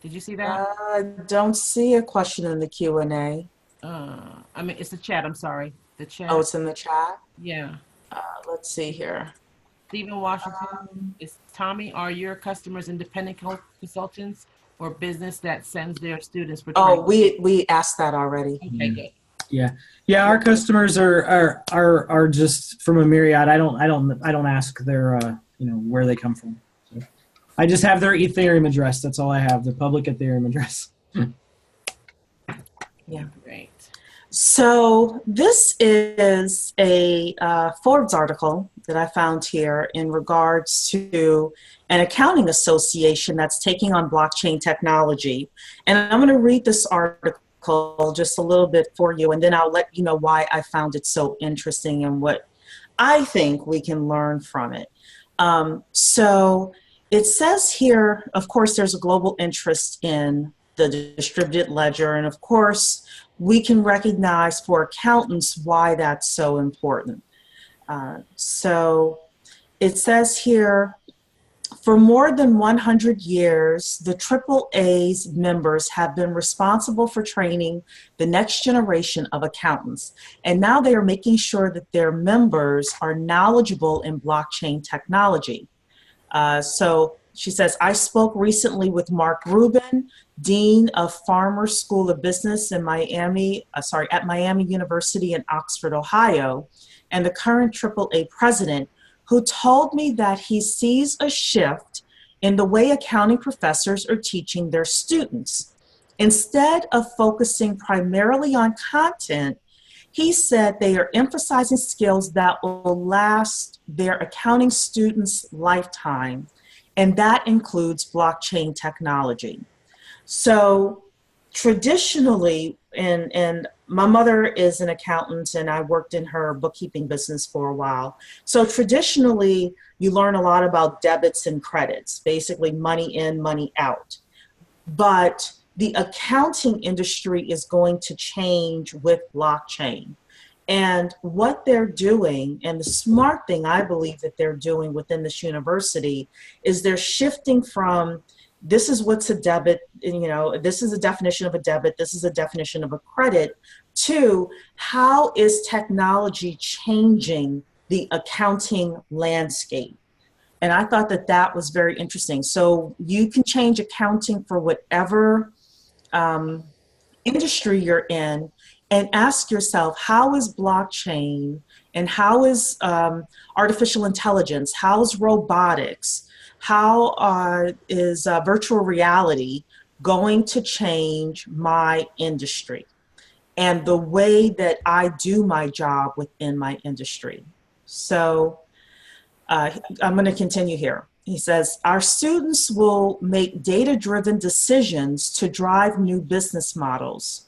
Did you see that? I don't see a question in the Q&A. I mean, it's the chat. I'm sorry. The chat. Oh, it's in the chat? Yeah. Let's see here. Stephen Washington, is Tommy, are your customers independent consultants or business that sends their students for training? Oh, we asked that already. Okay, good. Yeah. Our customers are just from a myriad. I don't ask their where they come from. So I just have their Ethereum address. That's all I have. The public Ethereum address. Yeah. Great. So this is a Forbes article that I found here in regards to an accounting association that's taking on blockchain technology. And I'm going to read this article just a little bit for you, and then I'll let you know why I found it so interesting and what I think we can learn from it. So it says here, of course, there's a global interest in the distributed ledger, and of course, we can recognize for accountants why that's so important. So it says here, for more than 100 years, the AAA's members have been responsible for training the next generation of accountants. And now they are making sure that their members are knowledgeable in blockchain technology. So she says, I spoke recently with Mark Rubin, Dean of Farmer School of Business in at Miami University in Oxford, Ohio, and the current AAA president, who told me that he sees a shift in the way accounting professors are teaching their students. Instead of focusing primarily on content, He said they are emphasizing skills that will last their accounting students' lifetime, and that includes blockchain technology. So traditionally, and my mother is an accountant and I worked in her bookkeeping business for a while. So traditionally, you learn a lot about debits and credits, basically money in, money out. But the accounting industry is going to change with blockchain. And what they're doing, and the smart thing I believe that they're doing within this university, is they're shifting from this is what's a debit, this is a definition of a debit, this is a definition of a credit, to how is technology changing the accounting landscape. And I thought that that was very interesting. So you can change accounting for whatever industry you're in, and ask yourself, how is blockchain and how is artificial intelligence, how is robotics, how is virtual reality going to change my industry and the way that I do my job within my industry? So I'm going to continue here. He says, our students will make data-driven decisions to drive new business models.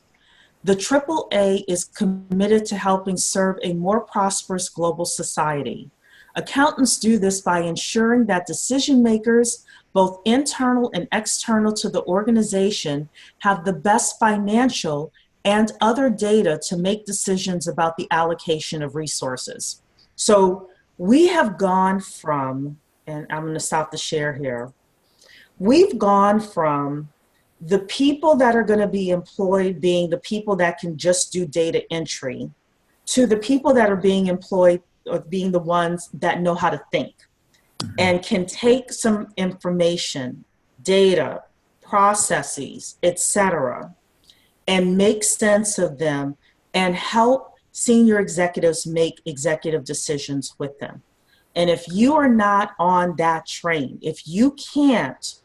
The AAA is committed to helping serve a more prosperous global society. Accountants do this by ensuring that decision makers, both internal and external to the organization, have the best financial and other data to make decisions about the allocation of resources. So we have gone from, and I'm going to stop the share here, we've gone from the people that are going to be employed being the people that can just do data entry to the people that are being employed or being the ones that know how to think and can take some information, data, processes, etc., and make sense of them and help senior executives make executive decisions with them. And if you are not on that train, if you can't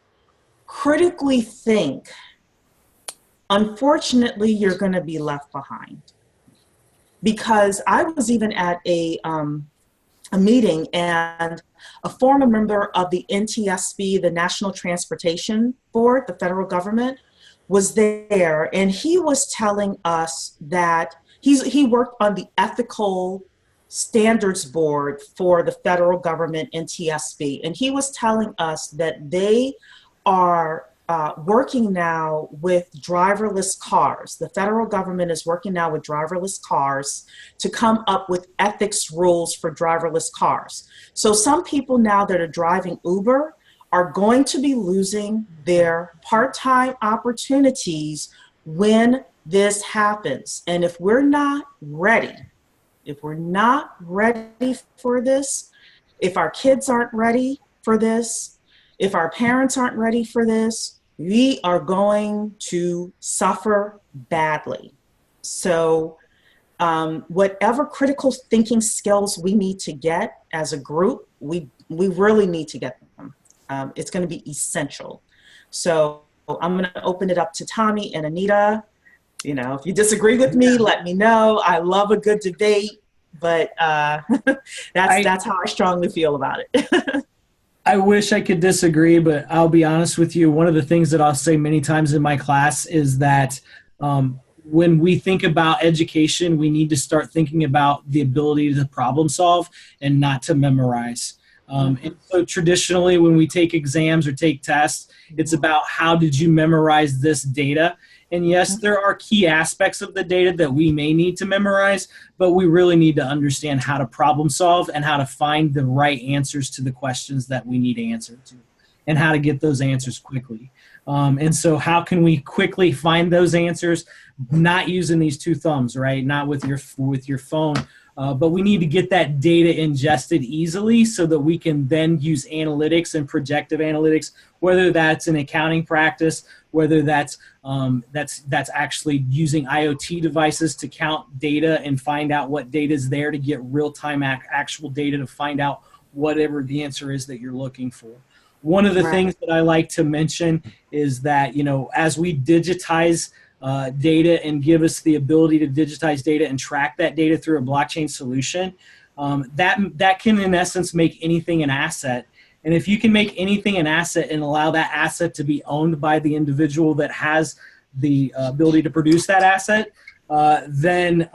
critically think, unfortunately, you're going to be left behind. Because I was even at a meeting, and a former member of the NTSB, the National Transportation Board, the federal government, was there, and he was telling us that he worked on the ethical standards board for the federal government, NTSB, and he was telling us that they are working now with driverless cars. The federal government is working now with driverless cars to come up with ethics rules for driverless cars. So some people now that are driving Uber are going to be losing their part-time opportunities when this happens. And if we're not ready for this, if our kids aren't ready for this, if our parents aren't ready for this, we are going to suffer badly. So whatever critical thinking skills we need to get as a group, we really need to get them. It's going to be essential. So I'm going to open it up to Tommy and Anita. You know, if you disagree with me, let me know. I love a good debate, but that's how I strongly feel about it. I wish I could disagree, but I'll be honest with you. One of the things that I'll say many times in my class is that when we think about education, we need to start thinking about the ability to problem solve and not to memorize. And so traditionally, when we take exams or take tests, it's about how did you memorize this data? And yes, there are key aspects of the data that we may need to memorize, but we really need to understand how to problem solve and how to find the right answers to the questions that we need answered to, and how to get those answers quickly. And so how can we quickly find those answers, not using these two thumbs, right? Not with your phone, but we need to get that data ingested easily so that we can then use analytics and projective analytics, whether that's an accounting practice, whether that's actually using IoT devices to count data and find out what data is there to get real-time actual data to find out whatever the answer is that you're looking for. One of the things that I like to mention is that, you know, as we digitize data and give us the ability to digitize data and track that data through a blockchain solution, that can, in essence, make anything an asset. And if you can make anything an asset and allow that asset to be owned by the individual that has the ability to produce that asset, then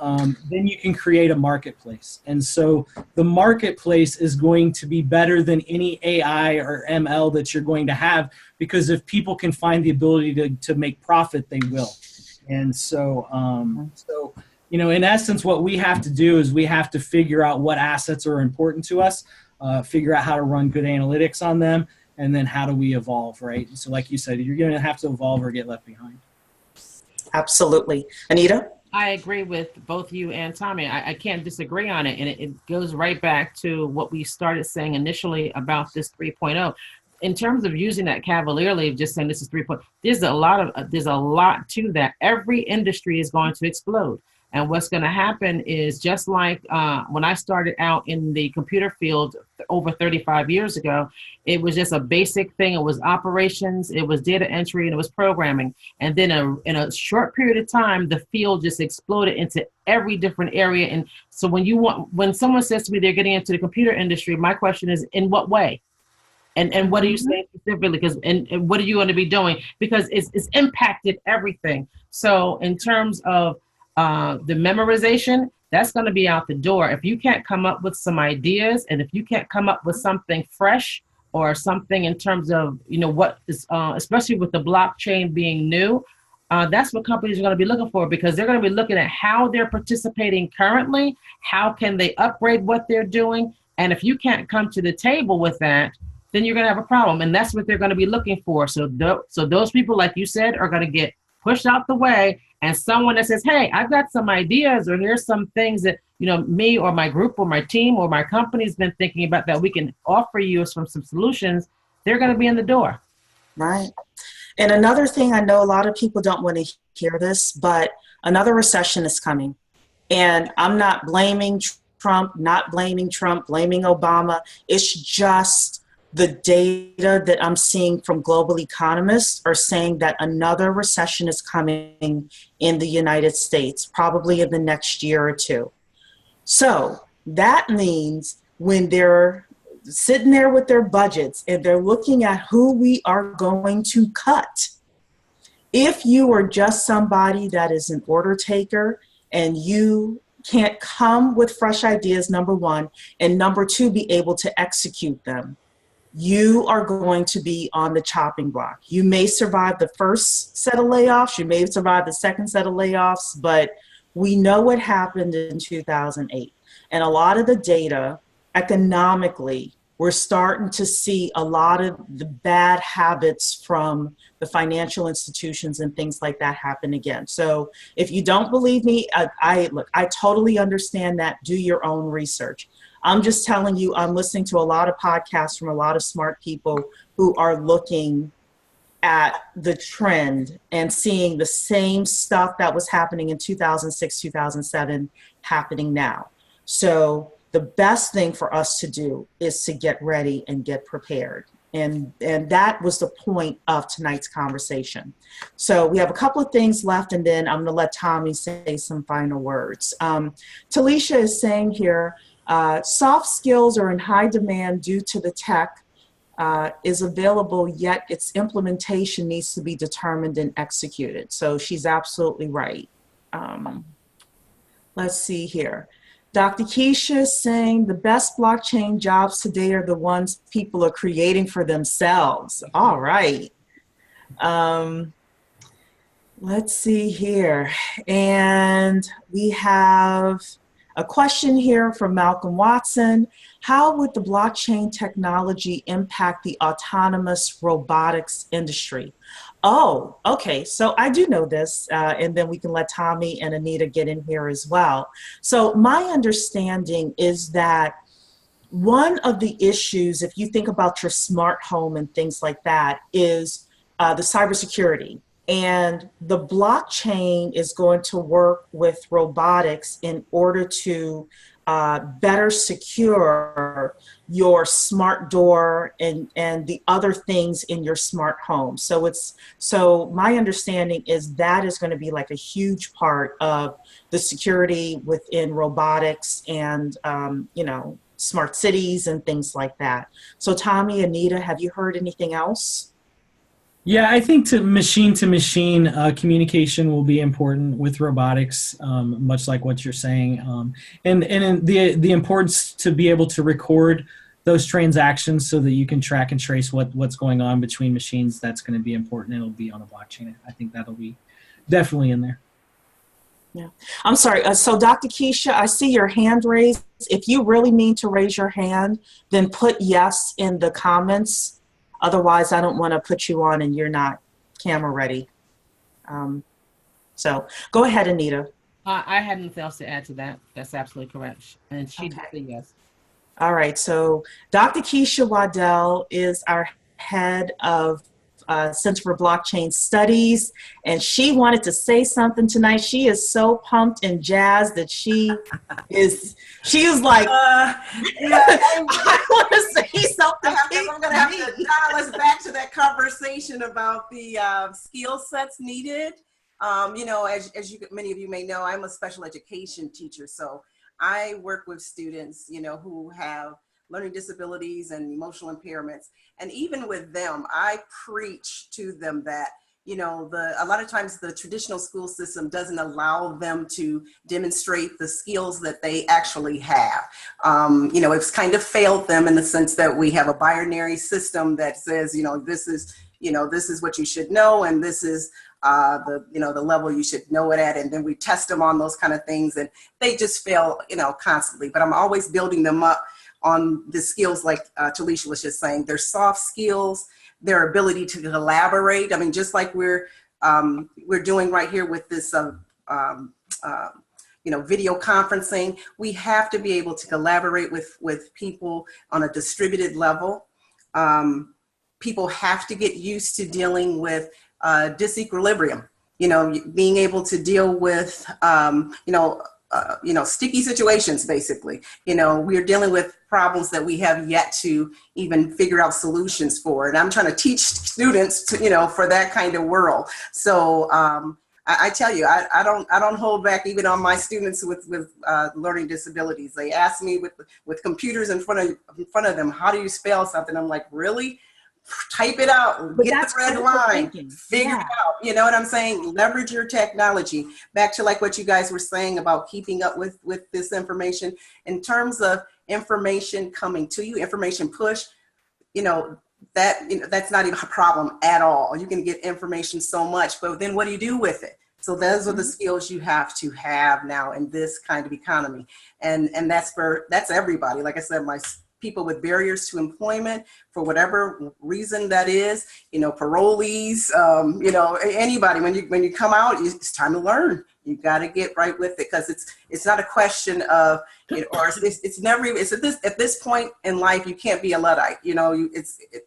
you can create a marketplace. And so the marketplace is going to be better than any AI or ML that you're going to have, because if people can find the ability to make profit, they will. And so, in essence, what we have to do is we have to figure out what assets are important to us, figure out how to run good analytics on them, and then how do we evolve, right? So like you said, you're going to have to evolve or get left behind. Absolutely. Anita? I agree with both you and Tommy. I can't disagree on it. And it goes right back to what we started saying initially about this 3.0. In terms of using that cavalierly, just saying this is 3.0, there's a lot to that. Every industry is going to explode. And what's going to happen is, just like when I started out in the computer field over 35 years ago, it was just a basic thing. It was operations, it was data entry, and it was programming. And then in a short period of time, the field just exploded into every different area. And so when someone says to me they're getting into the computer industry, my question is, in what way? And what are you saying specifically? Because and what are you going to be doing? Because it's impacted everything. So in terms of the memorization, that's going to be out the door. If you can't come up with some ideas, and if you can't come up with something fresh or something in terms of, what is, especially with the blockchain being new, that's what companies are going to be looking for, because they're going to be looking at how they're participating currently, how can they upgrade what they're doing. And if you can't come to the table with that, then you're going to have a problem. And that's what they're going to be looking for. So those people, like you said, are going to get pushed out the way. And someone that says, hey, I've got some ideas, or here's some things that, me or my group or my team or my company's been thinking about that we can offer you some solutions, they're going to be in the door. Right. And another thing, I know a lot of people don't want to hear this, but another recession is coming. And I'm not blaming Trump, blaming Obama. It's just the data that I'm seeing from global economists are saying that another recession is coming in the United States, probably in the next year or two. So that means when they're sitting there with their budgets and they're looking at who we are going to cut, if you are just somebody that is an order taker and you can't come with fresh ideas, number one, and number two, be able to execute them, you are going to be on the chopping block. You may survive the first set of layoffs, you may survive the second set of layoffs, but we know what happened in 2008. And a lot of the data, economically, we're starting to see a lot of the bad habits from the financial institutions and things like that happen again. So if you don't believe me, I totally understand that. Do your own research. I'm just telling you, I'm listening to a lot of podcasts from a lot of smart people who are looking at the trend and seeing the same stuff that was happening in 2006, 2007 happening now. So the best thing for us to do is to get ready and get prepared. And that was the point of tonight's conversation. So we have a couple of things left, and then I'm going to let Tommy say some final words. Talisha is saying here, soft skills are in high demand due to the tech is available, yet its implementation needs to be determined and executed. So she's absolutely right. Let's see here. Dr. Keisha is saying the best blockchain jobs today are the ones people are creating for themselves. All right. Let's see here. And we have a question here from Malcolm Watson. How would the blockchain technology impact the autonomous robotics industry? Oh, okay. So I do know this, and then we can let Tommy and Anita get in here as well. So my understanding is that one of the issues, if you think about your smart home and things like that, is the cybersecurity. And the blockchain is going to work with robotics in order to better secure your smart door and the other things in your smart home. So my understanding is that is going to be like a huge part of the security within robotics and smart cities and things like that. So Tommy, Anita, have you heard anything else? Yeah, I think to machine communication will be important with robotics, much like what you're saying, and the importance to be able to record those transactions so that you can track and trace what's going on between machines. That's going to be important. It'll be on a blockchain. I think that'll be definitely in there. Yeah, I'm sorry. So Dr. Keisha, I see your hand raised. If you really mean to raise your hand, then put yes in the comments. Otherwise, I don't want to put you on and you're not camera ready. So go ahead, Anita. I had nothing else to add to that. That's absolutely correct. And she did say yes. All right. So Dr. Keisha Waddell is our head of Center for Blockchain Studies, and she wanted to say something tonight. She is so pumped and jazzed that she is like, I want to say something. I'm going to have to dial us back to that conversation about the skill sets needed. As many of you may know, I'm a special education teacher, so I work with students, who have learning disabilities and emotional impairments. And even with them, I preach to them that, a lot of times the traditional school system doesn't allow them to demonstrate the skills that they actually have. It's kind of failed them in the sense that we have a binary system that says, this is what you should know, and this is the level you should know it at, and then we test them on those kind of things, and they just fail, constantly. But I'm always building them up on the skills like Talisha was just saying, their soft skills, their ability to collaborate. I mean, just like we're doing right here with this, video conferencing, we have to be able to collaborate with people on a distributed level. People have to get used to dealing with disequilibrium, being able to deal with, sticky situations, basically. We're dealing with problems that we have yet to even figure out solutions for. And I'm trying to teach students to, for that kind of world. So I tell you, I don't hold back even on my students with learning disabilities. They ask me with computers in front of them, how do you spell something? I'm like, really? Type it out, but get the red line, figure it out. You know what I'm saying? Leverage your technology. Back to like what you guys were saying about keeping up with this information. In terms of information coming to you, information push, that's not even a problem at all. You can get information so much, but then what do you do with it? So those are the skills you have to have now in this kind of economy. And that's everybody. Like I said, my people with barriers to employment, for whatever reason that is, parolees, anybody, when you come out, it's time to learn. You got to get right with it, because it's not a question of, it's never even, at this point in life, you can't be a Luddite.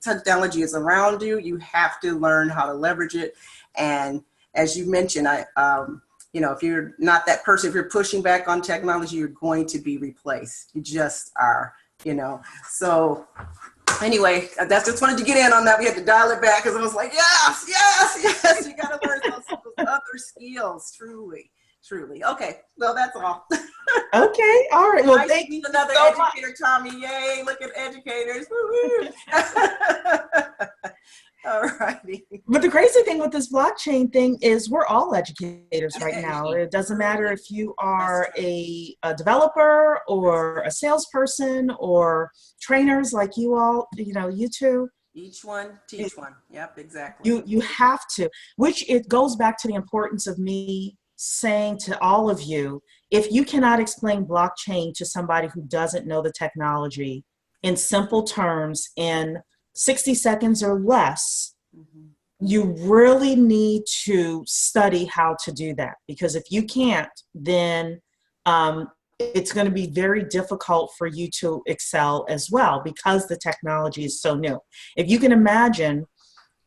Technology is around you. You have to learn how to leverage it. And as you mentioned, if you're not that person, if you're pushing back on technology, you're going to be replaced. You just are. So anyway, that's just wanted to get in on that. We had to dial it back because I was like, yes, you got to learn those other skills, truly. Okay, well, that's all. Okay, all right. Well, thank you. Another so educator, much. Tommy. Yay, look at educators. All righty. But the crazy thing with this blockchain thing is we're all educators right now. It doesn't matter if you are a developer or a salesperson or trainers like you all, you two. Each one, teach one. Yep, exactly. You have to, which it goes back to the importance of me saying to all of you, if you cannot explain blockchain to somebody who doesn't know the technology in simple terms, in 60 seconds or less, you really need to study how to do that. Because if you can't, then it's going to be very difficult for you to excel as well, because the technology is so new. If you can imagine,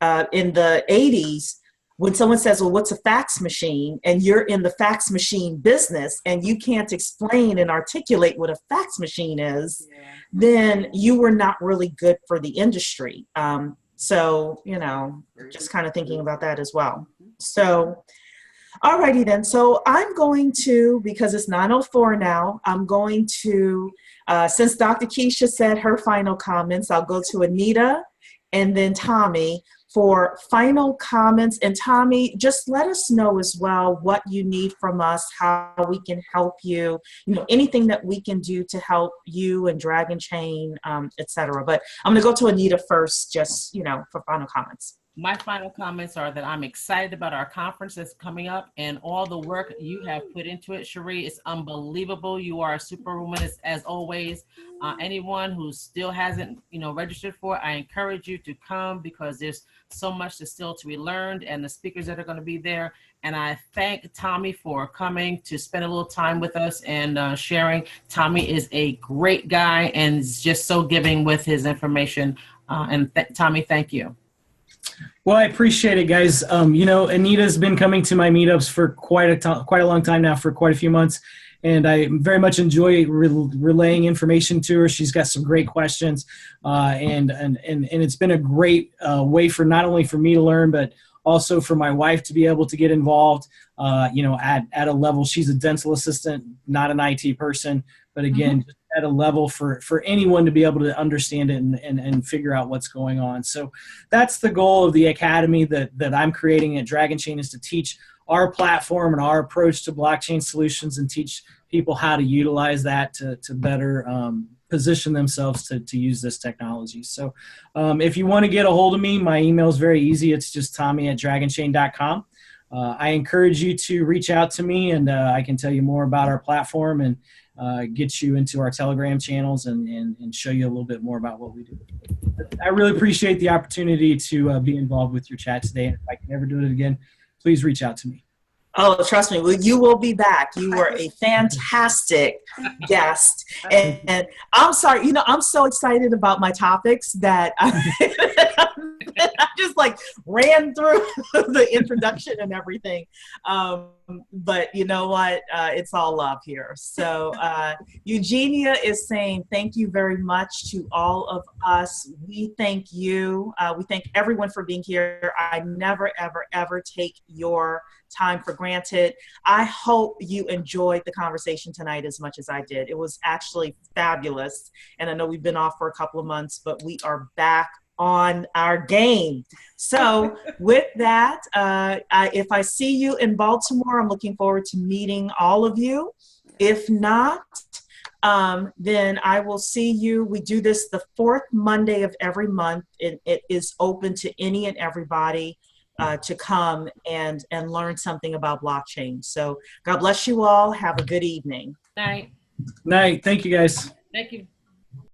in the 80s, when someone says, well, what's a fax machine? And you're in the fax machine business and you can't explain and articulate what a fax machine is, then you were not really good for the industry. So, you know, just kind of thinking about that as well. So, alrighty then. So I'm going to, because it's 9:04 now, I'm going to, since Dr. Keisha said her final comments, I'll go to Anita and then Tommy for final comments. And Tommy, just let us know as well what you need from us, how we can help you, you know, anything that we can do to help you and Dragonchain, etc. But I'm going to go to Anita first, just, you know, for final comments. My final comments are that I'm excited about our conference that's coming up and all the work you have put into it, Cherie. It's unbelievable. You are a superwoman as always. Anyone who still hasn't, you know, registered for it, I encourage you to come because there's so much still to be learned and the speakers that are going to be there. And I thank Tommy for coming to spend a little time with us and sharing. Tommy is a great guy and is just so giving with his information. Tommy, thank you. Well, I appreciate it, guys. You know, Anita's been coming to my meetups for quite a long time now, for quite a few months, and I very much enjoy relaying information to her. She's got some great questions, and it's been a great way for not only for me to learn, but also for my wife to be able to get involved. You know, at a level, she's a dental assistant, not an IT person, but again. Mm-hmm. At a level for anyone to be able to understand it and figure out what's going on. So that's the goal of the academy that I'm creating at Dragonchain, is to teach our platform and our approach to blockchain solutions and teach people how to utilize that to better position themselves to use this technology. So if you want to get a hold of me, my email is very easy. It's just tommy@dragonchain.com. I encourage you to reach out to me, and I can tell you more about our platform and get you into our Telegram channels and show you a little bit more about what we do. I really appreciate the opportunity to be involved with your chat today. And if I can ever do it again, please reach out to me. Oh, trust me, well, you will be back. You were a fantastic guest. And I'm sorry, you know, I'm so excited about my topics that I just like ran through the introduction and everything. But you know what? It's all love here. So Eugenia is saying, thank you very much to all of us. We thank you. We thank everyone for being here. I never, ever, ever take your time for granted. I hope you enjoyed the conversation tonight as much as I did. It was actually fabulous. And I know we've been off for a couple of months, but we are back on our game. So with that, if I see you in Baltimore, I'm looking forward to meeting all of you. If not, then I will see you. We do this the fourth Monday of every month. It is open to any and everybody to come and learn something about blockchain. So God bless you all. Have a good evening. Night. Night. Thank you, guys. Thank you.